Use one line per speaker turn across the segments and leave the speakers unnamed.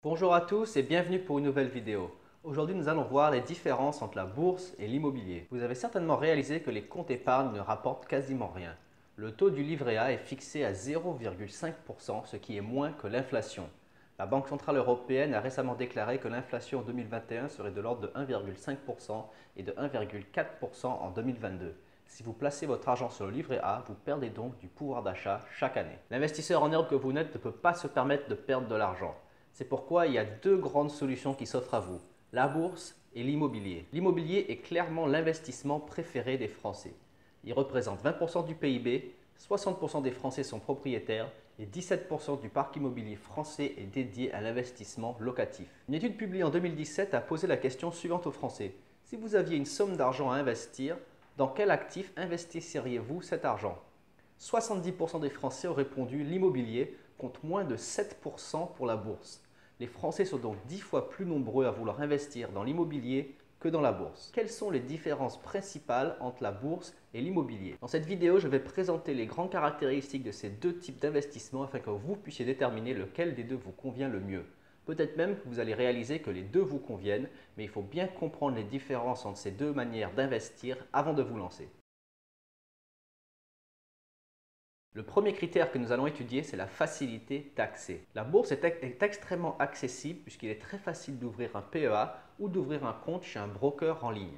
Bonjour à tous et bienvenue pour une nouvelle vidéo. Aujourd'hui, nous allons voir les différences entre la bourse et l'immobilier. Vous avez certainement réalisé que les comptes épargne ne rapportent quasiment rien. Le taux du livret A est fixé à 0,5%, ce qui est moins que l'inflation. La Banque centrale européenne a récemment déclaré que l'inflation en 2021 serait de l'ordre de 1,5% et de 1,4% en 2022. Si vous placez votre argent sur le livret A, vous perdez donc du pouvoir d'achat chaque année. L'investisseur en herbe que vous n'êtes ne peut pas se permettre de perdre de l'argent. C'est pourquoi il y a deux grandes solutions qui s'offrent à vous, la bourse et l'immobilier. L'immobilier est clairement l'investissement préféré des Français. Il représente 20% du PIB, 60% des Français sont propriétaires et 17% du parc immobilier français est dédié à l'investissement locatif. Une étude publiée en 2017 a posé la question suivante aux Français. Si vous aviez une somme d'argent à investir, dans quel actif investisseriez-vous cet argent? 70% des Français ont répondu l'immobilier contre moins de 7% pour la bourse. Les Français sont donc 10 fois plus nombreux à vouloir investir dans l'immobilier que dans la bourse. Quelles sont les différences principales entre la bourse et l'immobilier? Dans cette vidéo, je vais présenter les grandes caractéristiques de ces deux types d'investissements afin que vous puissiez déterminer lequel des deux vous convient le mieux. Peut-être même que vous allez réaliser que les deux vous conviennent, mais il faut bien comprendre les différences entre ces deux manières d'investir avant de vous lancer. Le premier critère que nous allons étudier, c'est la facilité d'accès. La bourse est extrêmement accessible puisqu'il est très facile d'ouvrir un PEA ou d'ouvrir un compte chez un broker en ligne.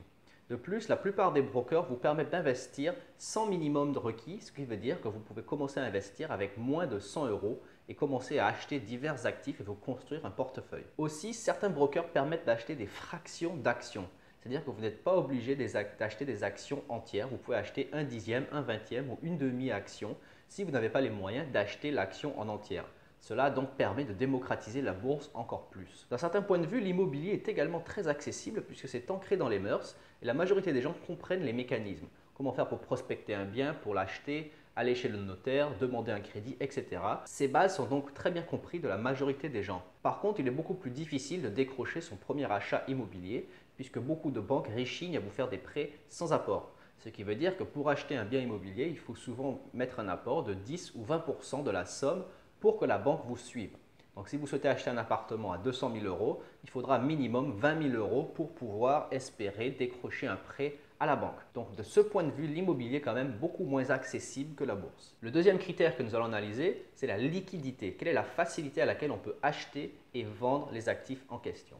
De plus, la plupart des brokers vous permettent d'investir sans minimum de requis, ce qui veut dire que vous pouvez commencer à investir avec moins de 100 euros et commencer à acheter divers actifs et vous construire un portefeuille. Aussi, certains brokers permettent d'acheter des fractions d'actions. C'est-à-dire que vous n'êtes pas obligé d'acheter des actions entières. Vous pouvez acheter un dixième, un vingtième ou une demi-action si vous n'avez pas les moyens d'acheter l'action en entière. Cela donc permet de démocratiser la bourse encore plus. D'un certain point de vue, l'immobilier est également très accessible puisque c'est ancré dans les mœurs et la majorité des gens comprennent les mécanismes. Comment faire pour prospecter un bien, pour l'acheter, aller chez le notaire, demander un crédit, etc. Ces bases sont donc très bien comprises de la majorité des gens. Par contre, il est beaucoup plus difficile de décrocher son premier achat immobilier puisque beaucoup de banques réchignent à vous faire des prêts sans apport. Ce qui veut dire que pour acheter un bien immobilier, il faut souvent mettre un apport de 10 ou 20% de la somme pour que la banque vous suive. Donc si vous souhaitez acheter un appartement à 200 000 euros, il faudra minimum 20 000 euros pour pouvoir espérer décrocher un prêt à la banque. Donc de ce point de vue, l'immobilier est quand même beaucoup moins accessible que la bourse. Le deuxième critère que nous allons analyser, c'est la liquidité. Quelle est la facilité à laquelle on peut acheter et vendre les actifs en question?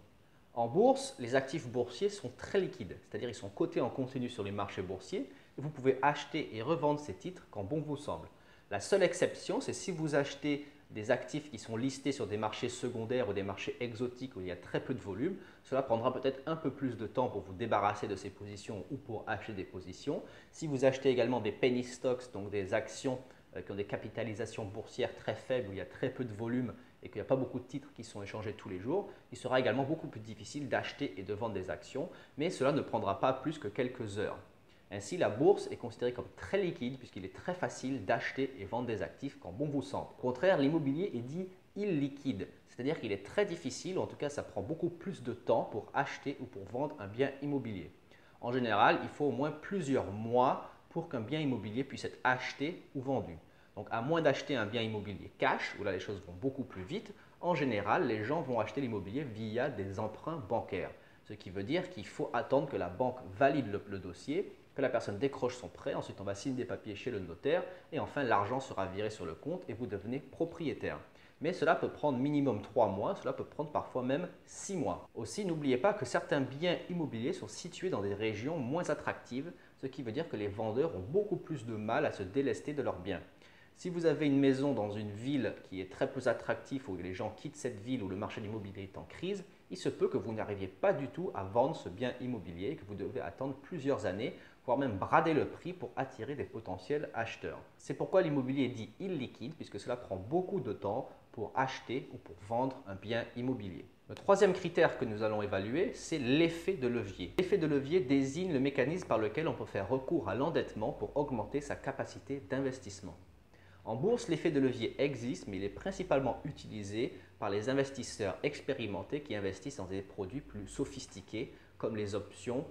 En bourse, les actifs boursiers sont très liquides, c'est-à-dire ils sont cotés en continu sur les marchés boursiers et vous pouvez acheter et revendre ces titres quand bon vous semble. La seule exception, c'est si vous achetez des actifs qui sont listés sur des marchés secondaires ou des marchés exotiques où il y a très peu de volume. Cela prendra peut-être un peu plus de temps pour vous débarrasser de ces positions ou pour acheter des positions. Si vous achetez également des penny stocks, donc des actions qui ont des capitalisations boursières très faibles où il y a très peu de volume et qu'il n'y a pas beaucoup de titres qui sont échangés tous les jours, il sera également beaucoup plus difficile d'acheter et de vendre des actions, mais cela ne prendra pas plus que quelques heures. Ainsi, la bourse est considérée comme très liquide puisqu'il est très facile d'acheter et vendre des actifs quand bon vous semble. Au contraire, l'immobilier est dit illiquide, c'est-à-dire qu'il est très difficile, ou en tout cas ça prend beaucoup plus de temps pour acheter ou pour vendre un bien immobilier. En général, il faut au moins plusieurs mois pour qu'un bien immobilier puisse être acheté ou vendu. Donc à moins d'acheter un bien immobilier cash, où là les choses vont beaucoup plus vite, en général les gens vont acheter l'immobilier via des emprunts bancaires. Ce qui veut dire qu'il faut attendre que la banque valide le dossier, que la personne décroche son prêt, ensuite on va signer des papiers chez le notaire et enfin l'argent sera viré sur le compte et vous devenez propriétaire. Mais cela peut prendre minimum 3 mois, cela peut prendre parfois même 6 mois. Aussi, n'oubliez pas que certains biens immobiliers sont situés dans des régions moins attractives, ce qui veut dire que les vendeurs ont beaucoup plus de mal à se délester de leurs biens. Si vous avez une maison dans une ville qui est très peu attractive, où les gens quittent cette ville, où le marché de l'immobilier est en crise, il se peut que vous n'arriviez pas du tout à vendre ce bien immobilier et que vous devez attendre plusieurs années, voire même brader le prix pour attirer des potentiels acheteurs. C'est pourquoi l'immobilier est dit illiquide, puisque cela prend beaucoup de temps pour acheter ou pour vendre un bien immobilier. Le troisième critère que nous allons évaluer, c'est l'effet de levier. L'effet de levier désigne le mécanisme par lequel on peut faire recours à l'endettement pour augmenter sa capacité d'investissement. En bourse, l'effet de levier existe, mais il est principalement utilisé par les investisseurs expérimentés qui investissent dans des produits plus sophistiqués comme les options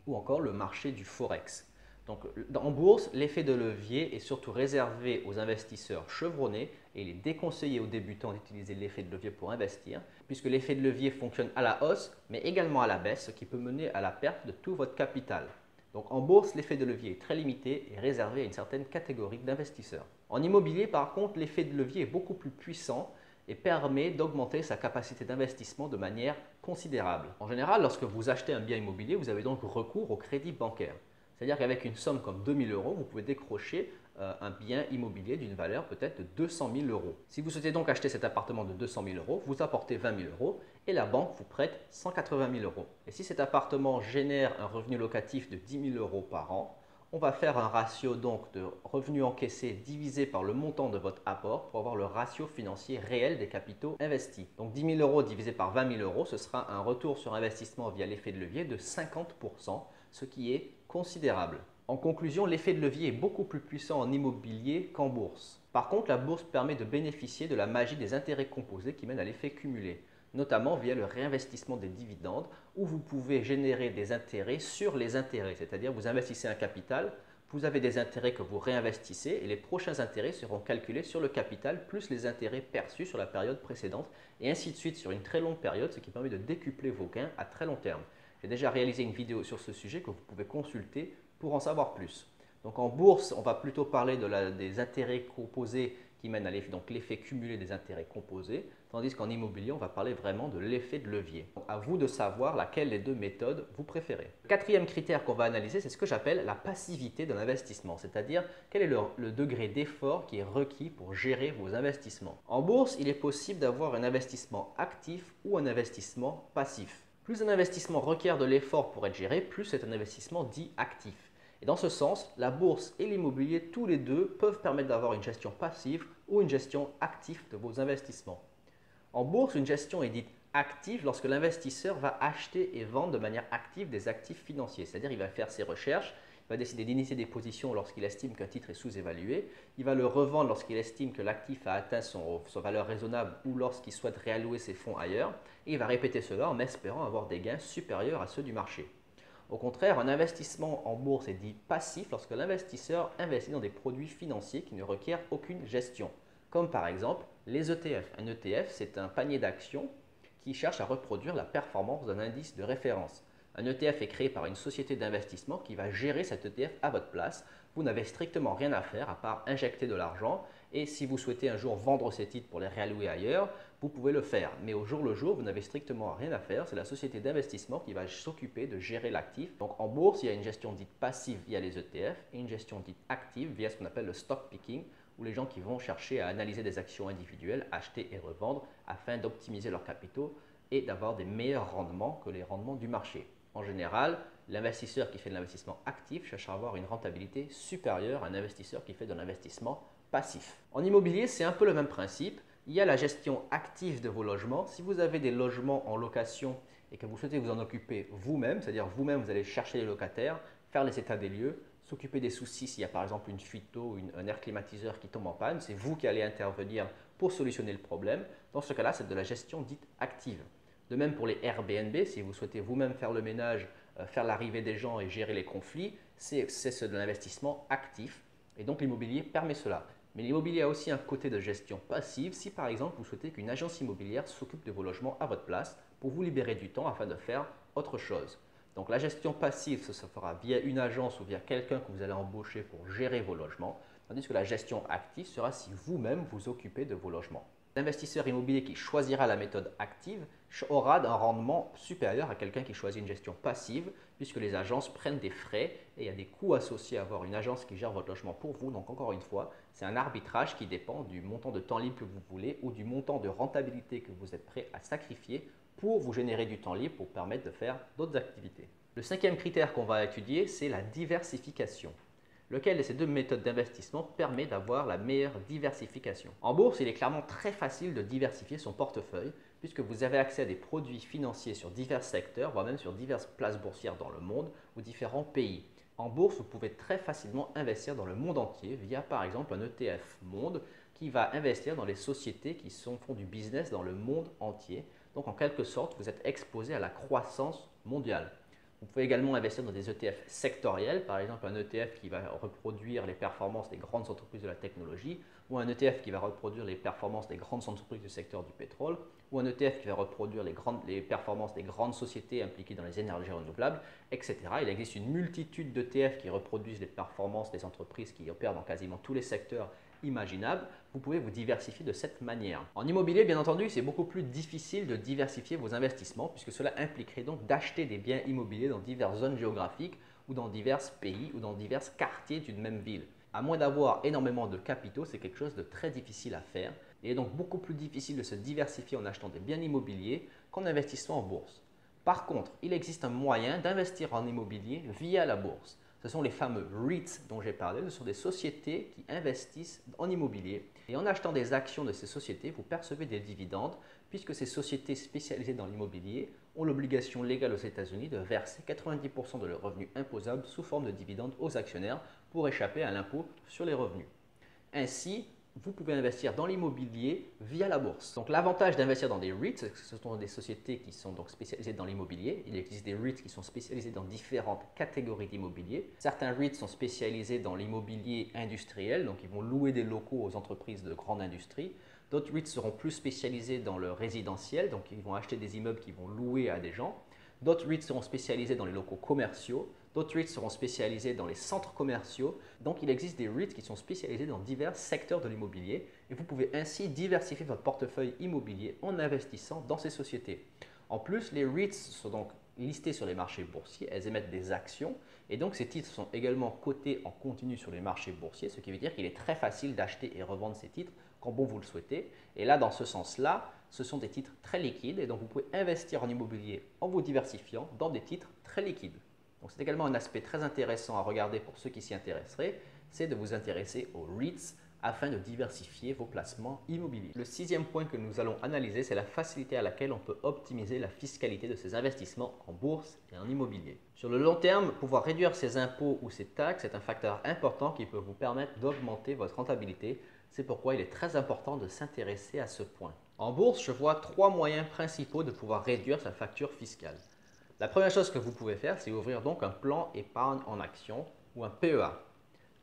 ou encore le marché du forex. Donc, en bourse, l'effet de levier est surtout réservé aux investisseurs chevronnés et il est déconseillé aux débutants d'utiliser l'effet de levier pour investir, puisque l'effet de levier fonctionne à la hausse, mais également à la baisse, ce qui peut mener à la perte de tout votre capital. Donc, en bourse, l'effet de levier est très limité et réservé à une certaine catégorie d'investisseurs. En immobilier, par contre, l'effet de levier est beaucoup plus puissant et permet d'augmenter sa capacité d'investissement de manière considérable. En général, lorsque vous achetez un bien immobilier, vous avez donc recours au crédit bancaire. C'est-à-dire qu'avec une somme comme 2 000 euros, vous pouvez décrocher un bien immobilier d'une valeur peut-être de 200 000 euros. Si vous souhaitez donc acheter cet appartement de 200 000 euros, vous apportez 20 000 euros et la banque vous prête 180 000 euros. Et si cet appartement génère un revenu locatif de 10 000 euros par an, on va faire un ratio donc de revenus encaissés divisé par le montant de votre apport pour avoir le ratio financier réel des capitaux investis. Donc 10 000 euros divisé par 20 000 euros, ce sera un retour sur investissement via l'effet de levier de 50%, ce qui est considérable. En conclusion, l'effet de levier est beaucoup plus puissant en immobilier qu'en bourse. Par contre, la bourse permet de bénéficier de la magie des intérêts composés qui mènent à l'effet cumulé, notamment via le réinvestissement des dividendes où vous pouvez générer des intérêts sur les intérêts, c'est-à-dire vous investissez un capital, vous avez des intérêts que vous réinvestissez et les prochains intérêts seront calculés sur le capital plus les intérêts perçus sur la période précédente et ainsi de suite sur une très longue période, ce qui permet de décupler vos gains à très long terme. J'ai déjà réalisé une vidéo sur ce sujet que vous pouvez consulter pour en savoir plus. Donc en bourse, on va plutôt parler des intérêts composés qui mènent à l'effet cumulé des intérêts composés, tandis qu'en immobilier, on va parler vraiment de l'effet de levier. Donc, à vous de savoir laquelle des deux méthodes vous préférez. Le quatrième critère qu'on va analyser, c'est ce que j'appelle la passivité de l'investissement, c'est-à-dire quel est le degré d'effort qui est requis pour gérer vos investissements. En bourse, il est possible d'avoir un investissement actif ou un investissement passif. Plus un investissement requiert de l'effort pour être géré, plus c'est un investissement dit actif. Et dans ce sens, la bourse et l'immobilier, tous les deux, peuvent permettre d'avoir une gestion passive ou une gestion active de vos investissements. En bourse, une gestion est dite active lorsque l'investisseur va acheter et vendre de manière active des actifs financiers. C'est-à-dire il va faire ses recherches, il va décider d'initier des positions lorsqu'il estime qu'un titre est sous-évalué, il va le revendre lorsqu'il estime que l'actif a atteint son valeur raisonnable ou lorsqu'il souhaite réallouer ses fonds ailleurs, et il va répéter cela en espérant avoir des gains supérieurs à ceux du marché. Au contraire, un investissement en bourse est dit passif lorsque l'investisseur investit dans des produits financiers qui ne requièrent aucune gestion, comme par exemple les ETF. Un ETF, c'est un panier d'actions qui cherche à reproduire la performance d'un indice de référence. Un ETF est créé par une société d'investissement qui va gérer cet ETF à votre place. Vous n'avez strictement rien à faire à part injecter de l'argent et si vous souhaitez un jour vendre ces titres pour les réallouer ailleurs, vous pouvez le faire. Mais au jour le jour, vous n'avez strictement rien à faire. C'est la société d'investissement qui va s'occuper de gérer l'actif. Donc en bourse, il y a une gestion dite passive via les ETF et une gestion dite active via ce qu'on appelle le stock picking, où les gens qui vont chercher à analyser des actions individuelles, acheter et revendre afin d'optimiser leurs capitaux et d'avoir des meilleurs rendements que les rendements du marché. En général, l'investisseur qui fait de l'investissement actif cherche à avoir une rentabilité supérieure à un investisseur qui fait de l'investissement passif. En immobilier, c'est un peu le même principe. Il y a la gestion active de vos logements. Si vous avez des logements en location et que vous souhaitez vous en occuper vous-même, c'est-à-dire vous-même, vous allez chercher les locataires, faire les états des lieux, s'occuper des soucis s'il y a par exemple une fuite d'eau, un air climatiseur qui tombe en panne, c'est vous qui allez intervenir pour solutionner le problème. Dans ce cas-là, c'est de la gestion dite active. De même pour les Airbnb, si vous souhaitez vous-même faire le ménage, faire l'arrivée des gens et gérer les conflits, c'est de l'investissement actif et donc l'immobilier permet cela. Mais l'immobilier a aussi un côté de gestion passive si par exemple vous souhaitez qu'une agence immobilière s'occupe de vos logements à votre place pour vous libérer du temps afin de faire autre chose. Donc la gestion passive, ça se fera via une agence ou via quelqu'un que vous allez embaucher pour gérer vos logements, tandis que la gestion active sera si vous-même vous occupez de vos logements. L'investisseur immobilier qui choisira la méthode active aura un rendement supérieur à quelqu'un qui choisit une gestion passive puisque les agences prennent des frais et il y a des coûts associés à avoir une agence qui gère votre logement pour vous. Donc encore une fois, c'est un arbitrage qui dépend du montant de temps libre que vous voulez ou du montant de rentabilité que vous êtes prêt à sacrifier pour vous générer du temps libre pour permettre de faire d'autres activités. Le cinquième critère qu'on va étudier, c'est la diversification. Lequel de ces deux méthodes d'investissement permet d'avoir la meilleure diversification? En bourse, il est clairement très facile de diversifier son portefeuille puisque vous avez accès à des produits financiers sur divers secteurs, voire même sur diverses places boursières dans le monde ou différents pays. En bourse, vous pouvez très facilement investir dans le monde entier via par exemple un ETF Monde qui va investir dans les sociétés qui font du business dans le monde entier. Donc en quelque sorte, vous êtes exposé à la croissance mondiale. Vous pouvez également investir dans des ETF sectoriels, par exemple un ETF qui va reproduire les performances des grandes entreprises de la technologie, ou un ETF qui va reproduire les performances des grandes entreprises du secteur du pétrole, ou un ETF qui va reproduire les performances des grandes sociétés impliquées dans les énergies renouvelables, etc. Il existe une multitude d'ETF qui reproduisent les performances des entreprises qui opèrent dans quasiment tous les secteurs imaginables. Vous pouvez vous diversifier de cette manière. En immobilier, bien entendu, c'est beaucoup plus difficile de diversifier vos investissements puisque cela impliquerait donc d'acheter des biens immobiliers dans diverses zones géographiques ou dans divers pays ou dans divers quartiers d'une même ville. À moins d'avoir énormément de capitaux, c'est quelque chose de très difficile à faire. Il est donc beaucoup plus difficile de se diversifier en achetant des biens immobiliers qu'en investissant en bourse. Par contre, il existe un moyen d'investir en immobilier via la bourse. Ce sont les fameux REITs dont j'ai parlé. Ce sont des sociétés qui investissent en immobilier. Et en achetant des actions de ces sociétés, vous percevez des dividendes puisque ces sociétés spécialisées dans l'immobilier ont l'obligation légale aux États-Unis de verser 90% de leurs revenus imposables sous forme de dividendes aux actionnaires pour échapper à l'impôt sur les revenus. Ainsi, vous pouvez investir dans l'immobilier via la bourse. Donc l'avantage d'investir dans des REITs, ce sont des sociétés qui sont donc spécialisées dans l'immobilier. Il existe des REITs qui sont spécialisés dans différentes catégories d'immobilier. Certains REITs sont spécialisés dans l'immobilier industriel, donc ils vont louer des locaux aux entreprises de grande industrie. D'autres REITs seront plus spécialisés dans le résidentiel, donc ils vont acheter des immeubles qu'ils vont louer à des gens. D'autres REITs seront spécialisés dans les locaux commerciaux. D'autres REITs seront spécialisés dans les centres commerciaux. Donc, il existe des REITs qui sont spécialisés dans divers secteurs de l'immobilier et vous pouvez ainsi diversifier votre portefeuille immobilier en investissant dans ces sociétés. En plus, les REITs sont donc listées sur les marchés boursiers, elles émettent des actions et donc ces titres sont également cotés en continu sur les marchés boursiers, ce qui veut dire qu'il est très facile d'acheter et revendre ces titres quand bon vous le souhaitez. Et là, dans ce sens-là, ce sont des titres très liquides et donc vous pouvez investir en immobilier en vous diversifiant dans des titres très liquides. Donc c'est également un aspect très intéressant à regarder pour ceux qui s'y intéresseraient, c'est de vous intéresser aux REITs afin de diversifier vos placements immobiliers. Le sixième point que nous allons analyser, c'est la facilité à laquelle on peut optimiser la fiscalité de ses investissements en bourse et en immobilier. Sur le long terme, pouvoir réduire ses impôts ou ses taxes est un facteur important qui peut vous permettre d'augmenter votre rentabilité. C'est pourquoi il est très important de s'intéresser à ce point. En bourse, je vois trois moyens principaux de pouvoir réduire sa facture fiscale. La première chose que vous pouvez faire, c'est ouvrir donc un plan épargne en action ou un PEA.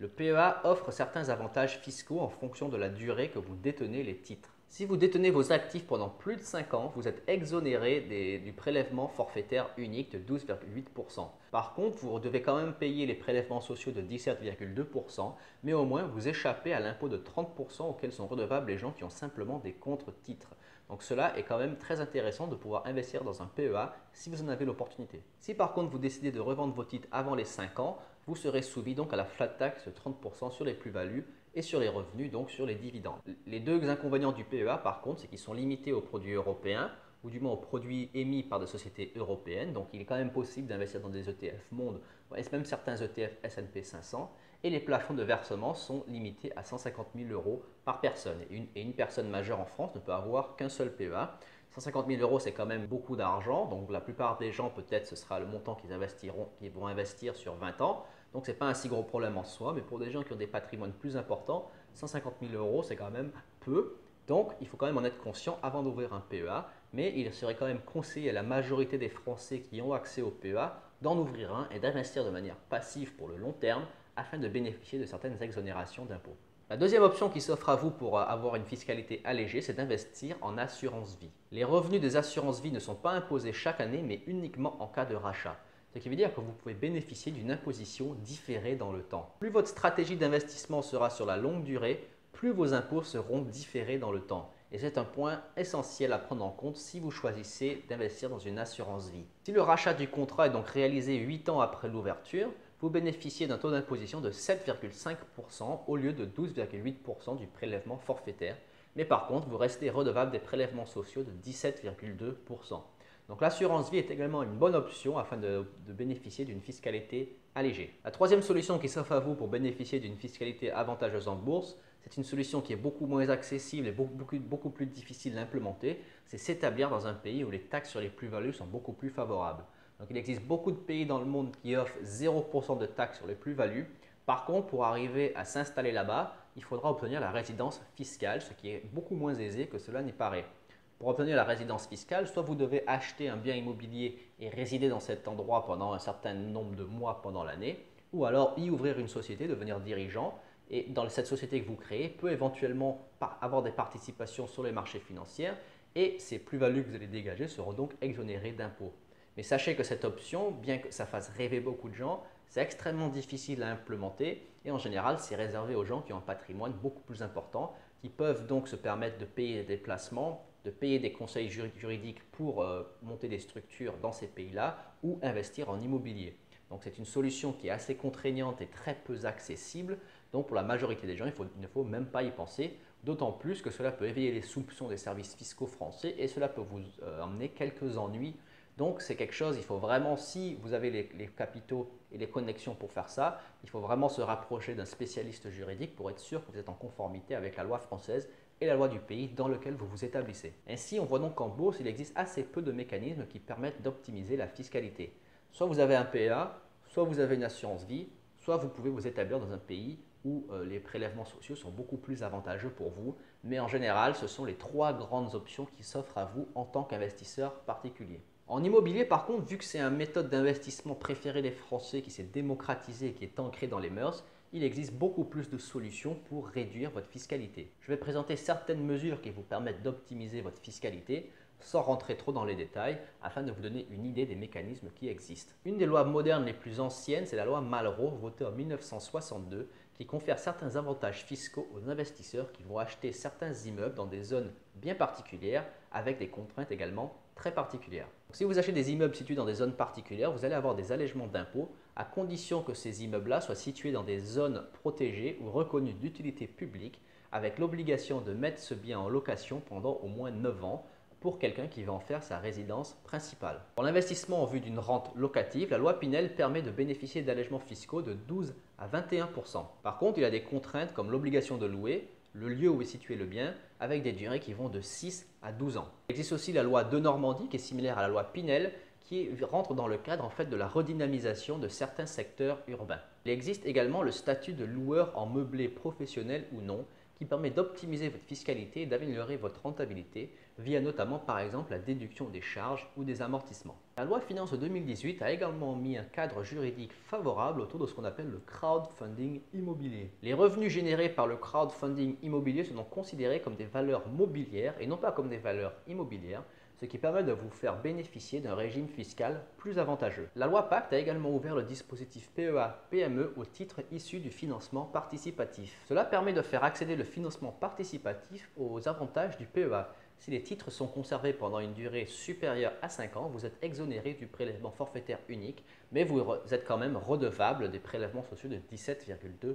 Le PEA offre certains avantages fiscaux en fonction de la durée que vous détenez les titres. Si vous détenez vos actifs pendant plus de 5 ans, vous êtes exonéré du prélèvement forfaitaire unique de 12,8%. Par contre, vous devez quand même payer les prélèvements sociaux de 17,2%, mais au moins vous échappez à l'impôt de 30% auquel sont redevables les gens qui ont simplement des contre-titres. Donc cela est quand même très intéressant de pouvoir investir dans un PEA si vous en avez l'opportunité. Si par contre vous décidez de revendre vos titres avant les 5 ans, vous serez soumis donc à la flat tax de 30% sur les plus-values et sur les revenus, donc sur les dividendes. Les deux inconvénients du PEA par contre, c'est qu'ils sont limités aux produits européens ou du moins aux produits émis par des sociétés européennes. Donc il est quand même possible d'investir dans des ETF monde et même certains ETF S&P 500. Et les plafonds de versement sont limités à 150 000 € par personne. Et une personne majeure en France ne peut avoir qu'un seul PEA. 150 000 €, c'est quand même beaucoup d'argent. Donc la plupart des gens, peut-être, ce sera le montant qu'ils vont investir sur 20 ans. Donc ce n'est pas un si gros problème en soi. Mais pour des gens qui ont des patrimoines plus importants, 150 000 €, c'est quand même peu. Donc il faut quand même en être conscient avant d'ouvrir un PEA. Mais il serait quand même conseillé à la majorité des Français qui ont accès au PEA d'en ouvrir un et d'investir de manière passive pour le long terme afin de bénéficier de certaines exonérations d'impôts. La deuxième option qui s'offre à vous pour avoir une fiscalité allégée, c'est d'investir en assurance vie. Les revenus des assurances vie ne sont pas imposés chaque année, mais uniquement en cas de rachat. Ce qui veut dire que vous pouvez bénéficier d'une imposition différée dans le temps. Plus votre stratégie d'investissement sera sur la longue durée, plus vos impôts seront différés dans le temps. Et c'est un point essentiel à prendre en compte si vous choisissez d'investir dans une assurance vie. Si le rachat du contrat est donc réalisé 8 ans après l'ouverture, vous bénéficiez d'un taux d'imposition de 7,5% au lieu de 12,8% du prélèvement forfaitaire. Mais par contre, vous restez redevable des prélèvements sociaux de 17,2%. Donc l'assurance vie est également une bonne option afin de bénéficier d'une fiscalité allégée. La troisième solution qui s'offre à vous pour bénéficier d'une fiscalité avantageuse en bourse, c'est une solution qui est beaucoup moins accessible et beaucoup plus difficile à implémenter, c'est s'établir dans un pays où les taxes sur les plus-values sont beaucoup plus favorables. Donc il existe beaucoup de pays dans le monde qui offrent 0% de taxes sur les plus-values. Par contre, pour arriver à s'installer là-bas, il faudra obtenir la résidence fiscale, ce qui est beaucoup moins aisé que cela n'y paraît. Pour obtenir la résidence fiscale, soit vous devez acheter un bien immobilier et résider dans cet endroit pendant un certain nombre de mois pendant l'année, ou alors y ouvrir une société, devenir dirigeant, et dans cette société que vous créez peut éventuellement avoir des participations sur les marchés financiers et ces plus-values que vous allez dégager seront donc exonérées d'impôts. Mais sachez que cette option, bien que ça fasse rêver beaucoup de gens, c'est extrêmement difficile à implémenter et en général, c'est réservé aux gens qui ont un patrimoine beaucoup plus important, qui peuvent donc se permettre de payer des placements, de payer des conseils juridiques pour monter des structures dans ces pays-là ou investir en immobilier. Donc c'est une solution qui est assez contraignante et très peu accessible. Donc pour la majorité des gens, il ne faut même pas y penser, d'autant plus que cela peut éveiller les soupçons des services fiscaux français et cela peut vous emmener quelques ennuis. Donc c'est quelque chose, il faut vraiment, si vous avez les capitaux et les connexions pour faire ça, il faut vraiment se rapprocher d'un spécialiste juridique pour être sûr que vous êtes en conformité avec la loi française et la loi du pays dans lequel vous vous établissez. Ainsi, on voit donc qu'en bourse, il existe assez peu de mécanismes qui permettent d'optimiser la fiscalité. Soit vous avez un PEA, soit vous avez une assurance vie, soit vous pouvez vous établir dans un pays où les prélèvements sociaux sont beaucoup plus avantageux pour vous. Mais en général, ce sont les trois grandes options qui s'offrent à vous en tant qu'investisseur particulier. En immobilier, par contre, vu que c'est une méthode d'investissement préférée des Français qui s'est démocratisée et qui est ancrée dans les mœurs, il existe beaucoup plus de solutions pour réduire votre fiscalité. Je vais présenter certaines mesures qui vous permettent d'optimiser votre fiscalité sans rentrer trop dans les détails afin de vous donner une idée des mécanismes qui existent. Une des lois modernes les plus anciennes, c'est la loi Malraux, votée en 1962, qui confère certains avantages fiscaux aux investisseurs qui vont acheter certains immeubles dans des zones bien particulières avec des contraintes également très particulières. Donc, si vous achetez des immeubles situés dans des zones particulières, vous allez avoir des allègements d'impôts à condition que ces immeubles-là soient situés dans des zones protégées ou reconnues d'utilité publique avec l'obligation de mettre ce bien en location pendant au moins 9 ans pour quelqu'un qui va en faire sa résidence principale. Pour l'investissement en vue d'une rente locative, la loi Pinel permet de bénéficier d'allègements fiscaux de 12 à 21%. Par contre, il y a des contraintes comme l'obligation de louer, le lieu où est situé le bien, avec des durées qui vont de 6 à 12 ans. Il existe aussi la loi de Normandie qui est similaire à la loi Pinel, qui rentre dans le cadre en fait de la redynamisation de certains secteurs urbains. Il existe également le statut de loueur en meublé professionnel ou non, qui permet d'optimiser votre fiscalité et d'améliorer votre rentabilité via notamment par exemple la déduction des charges ou des amortissements. La loi Finance de 2018 a également mis un cadre juridique favorable autour de ce qu'on appelle le crowdfunding immobilier. Les revenus générés par le crowdfunding immobilier sont donc considérés comme des valeurs mobilières et non pas comme des valeurs immobilières, ce qui permet de vous faire bénéficier d'un régime fiscal plus avantageux. La loi Pacte a également ouvert le dispositif PEA-PME aux titres issus du financement participatif. Cela permet de faire accéder le financement participatif aux avantages du PEA. Si les titres sont conservés pendant une durée supérieure à 5 ans, vous êtes exonéré du prélèvement forfaitaire unique, mais vous êtes quand même redevable des prélèvements sociaux de 17,2%.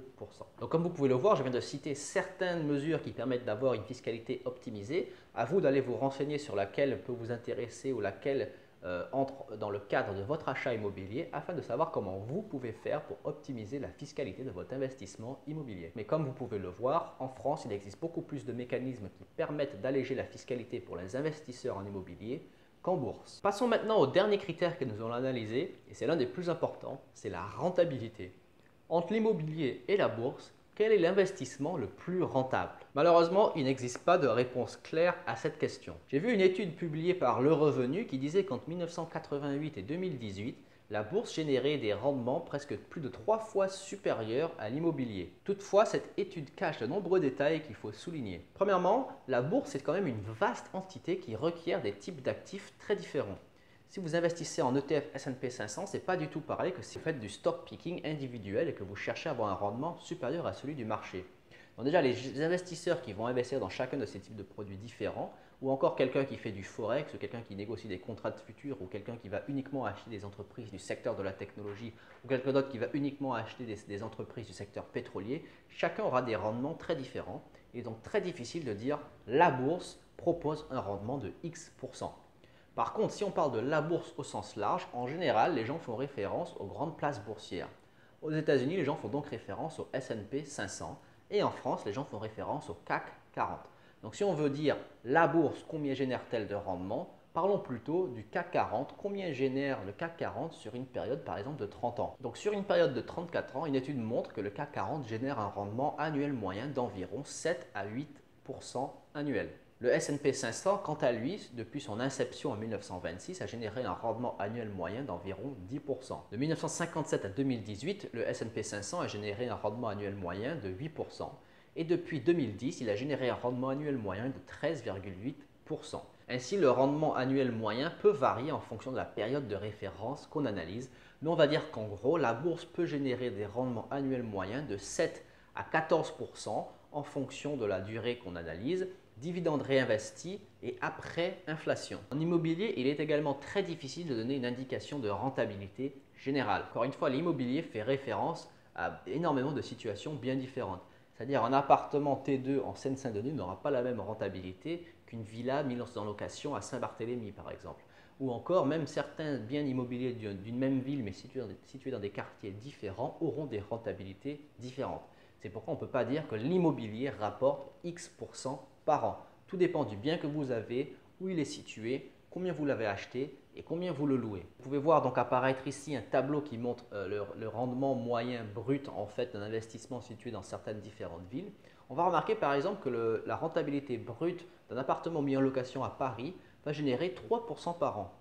Donc comme vous pouvez le voir, je viens de citer certaines mesures qui permettent d'avoir une fiscalité optimisée. À vous d'aller vous renseigner sur laquelle peut vous intéresser ou laquelle entre dans le cadre de votre achat immobilier afin de savoir comment vous pouvez faire pour optimiser la fiscalité de votre investissement immobilier. Mais comme vous pouvez le voir, en France, il existe beaucoup plus de mécanismes qui permettent d'alléger la fiscalité pour les investisseurs en immobilier qu'en bourse. Passons maintenant au dernier critère que nous allons analyser, et c'est l'un des plus importants, c'est la rentabilité. Entre l'immobilier et la bourse, quel est l'investissement le plus rentable? Malheureusement, il n'existe pas de réponse claire à cette question. J'ai vu une étude publiée par Le Revenu qui disait qu'entre 1988 et 2018, la bourse générait des rendements presque plus de 3 fois supérieurs à l'immobilier. Toutefois, cette étude cache de nombreux détails qu'il faut souligner. Premièrement, la bourse est quand même une vaste entité qui requiert des types d'actifs très différents. Si vous investissez en ETF S&P 500, ce n'est pas du tout pareil que si vous faites du stock picking individuel et que vous cherchez à avoir un rendement supérieur à celui du marché. Donc déjà, les investisseurs qui vont investir dans chacun de ces types de produits différents, ou encore quelqu'un qui fait du forex, ou quelqu'un qui négocie des contrats de futur, ou quelqu'un qui va uniquement acheter des entreprises du secteur de la technologie, ou quelqu'un d'autre qui va uniquement acheter des entreprises du secteur pétrolier, chacun aura des rendements très différents. Et donc très difficile de dire la bourse propose un rendement de X%. Par contre, si on parle de la bourse au sens large, en général, les gens font référence aux grandes places boursières. Aux États-Unis, les gens font donc référence au S&P 500 et en France, les gens font référence au CAC 40. Donc si on veut dire la bourse, combien génère-t-elle de rendement, parlons plutôt du CAC 40, combien génère le CAC 40 sur une période par exemple de 30 ans. Donc sur une période de 34 ans, une étude montre que le CAC 40 génère un rendement annuel moyen d'environ 7 à 8% annuel. Le S&P 500, quant à lui, depuis son inception en 1926, a généré un rendement annuel moyen d'environ 10%. De 1957 à 2018, le S&P 500 a généré un rendement annuel moyen de 8%. Et depuis 2010, il a généré un rendement annuel moyen de 13,8%. Ainsi, le rendement annuel moyen peut varier en fonction de la période de référence qu'on analyse, mais on va dire qu'en gros, la bourse peut générer des rendements annuels moyens de 7 à 14% en fonction de la durée qu'on analyse, dividendes réinvestis et après inflation. En immobilier, il est également très difficile de donner une indication de rentabilité générale. Encore une fois, l'immobilier fait référence à énormément de situations bien différentes. C'est-à-dire un appartement T2 en Seine-Saint-Denis n'aura pas la même rentabilité qu'une villa mise en location à Saint-Barthélemy par exemple. Ou encore, même certains biens immobiliers d'une même ville mais situés dans des quartiers différents auront des rentabilités différentes. C'est pourquoi on ne peut pas dire que l'immobilier rapporte X% par an. Tout dépend du bien que vous avez, où il est situé, combien vous l'avez acheté et combien vous le louez. Vous pouvez voir donc apparaître ici un tableau qui montre le rendement moyen brut en fait d'un investissement situé dans certaines différentes villes. On va remarquer par exemple que la rentabilité brute d'un appartement mis en location à Paris va générer 3% par an.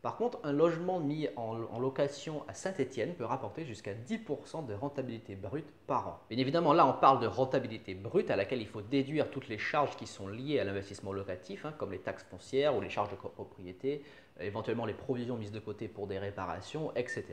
Par contre, un logement mis en location à Saint-Étienne peut rapporter jusqu'à 10% de rentabilité brute par an. Bien évidemment, là, on parle de rentabilité brute à laquelle il faut déduire toutes les charges qui sont liées à l'investissement locatif, comme les taxes foncières ou les charges de copropriété, éventuellement les provisions mises de côté pour des réparations, etc.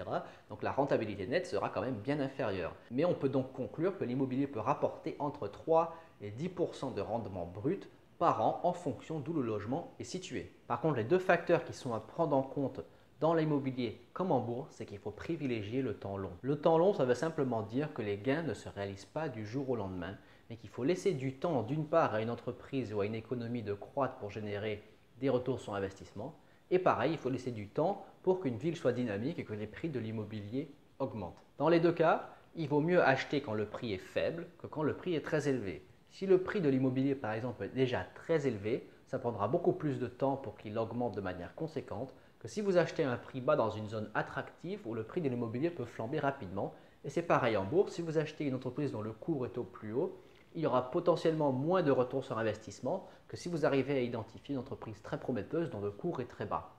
Donc la rentabilité nette sera quand même bien inférieure. Mais on peut donc conclure que l'immobilier peut rapporter entre 3 et 10% de rendement brut par an en fonction d'où le logement est situé. Par contre, les deux facteurs qui sont à prendre en compte dans l'immobilier comme en bourse, c'est qu'il faut privilégier le temps long. Le temps long, ça veut simplement dire que les gains ne se réalisent pas du jour au lendemain, mais qu'il faut laisser du temps d'une part à une entreprise ou à une économie de croître pour générer des retours sur investissement. Et pareil, il faut laisser du temps pour qu'une ville soit dynamique et que les prix de l'immobilier augmentent. Dans les deux cas, il vaut mieux acheter quand le prix est faible que quand le prix est très élevé. Si le prix de l'immobilier, par exemple, est déjà très élevé, ça prendra beaucoup plus de temps pour qu'il augmente de manière conséquente que si vous achetez à un prix bas dans une zone attractive où le prix de l'immobilier peut flamber rapidement. Et c'est pareil en bourse, si vous achetez une entreprise dont le cours est au plus haut, il y aura potentiellement moins de retour sur investissement que si vous arrivez à identifier une entreprise très prometteuse dont le cours est très bas.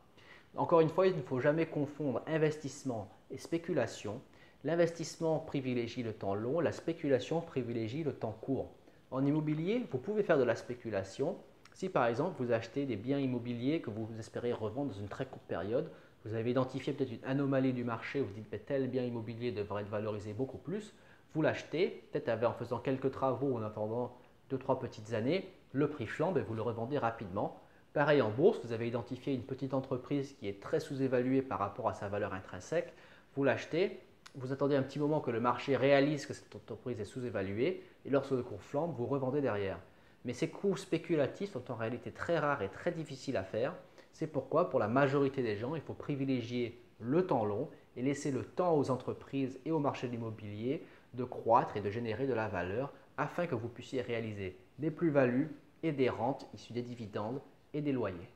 Encore une fois, il ne faut jamais confondre investissement et spéculation. L'investissement privilégie le temps long, la spéculation privilégie le temps court. En immobilier, vous pouvez faire de la spéculation. Si par exemple vous achetez des biens immobiliers que vous espérez revendre dans une très courte période, vous avez identifié peut-être une anomalie du marché, vous dites que tel bien immobilier devrait être valorisé beaucoup plus, vous l'achetez, peut-être en faisant quelques travaux ou en attendant 2-3 petites années, le prix flambe et vous le revendez rapidement. Pareil en bourse, vous avez identifié une petite entreprise qui est très sous-évaluée par rapport à sa valeur intrinsèque, vous l'achetez, vous attendez un petit moment que le marché réalise que cette entreprise est sous-évaluée et lorsque le cours flambe, vous revendez derrière. Mais ces coups spéculatifs sont en réalité très rares et très difficiles à faire. C'est pourquoi pour la majorité des gens, il faut privilégier le temps long et laisser le temps aux entreprises et au marché de l'immobilier de croître et de générer de la valeur afin que vous puissiez réaliser des plus-values et des rentes issues des dividendes et des loyers.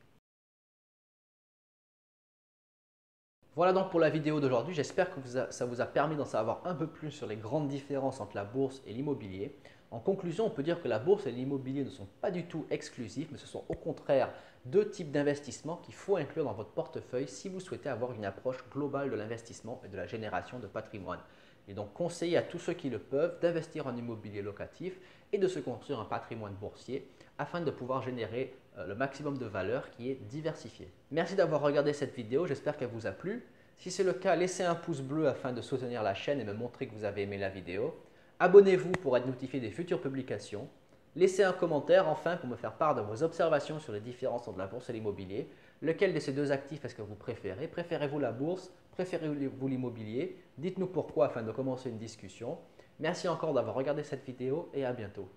Voilà donc pour la vidéo d'aujourd'hui, j'espère que ça vous a permis d'en savoir un peu plus sur les grandes différences entre la bourse et l'immobilier. En conclusion, on peut dire que la bourse et l'immobilier ne sont pas du tout exclusifs, mais ce sont au contraire deux types d'investissements qu'il faut inclure dans votre portefeuille si vous souhaitez avoir une approche globale de l'investissement et de la génération de patrimoine. Et donc conseiller à tous ceux qui le peuvent d'investir en immobilier locatif et de se construire un patrimoine boursier afin de pouvoir générer le maximum de valeur qui est diversifié. Merci d'avoir regardé cette vidéo, j'espère qu'elle vous a plu. Si c'est le cas, laissez un pouce bleu afin de soutenir la chaîne et me montrer que vous avez aimé la vidéo. Abonnez-vous pour être notifié des futures publications. Laissez un commentaire enfin pour me faire part de vos observations sur les différences entre la bourse et l'immobilier. Lequel de ces deux actifs est-ce que vous préférez? Préférez-vous la bourse? Préférez-vous l'immobilier? Dites-nous pourquoi afin de commencer une discussion. Merci encore d'avoir regardé cette vidéo et à bientôt.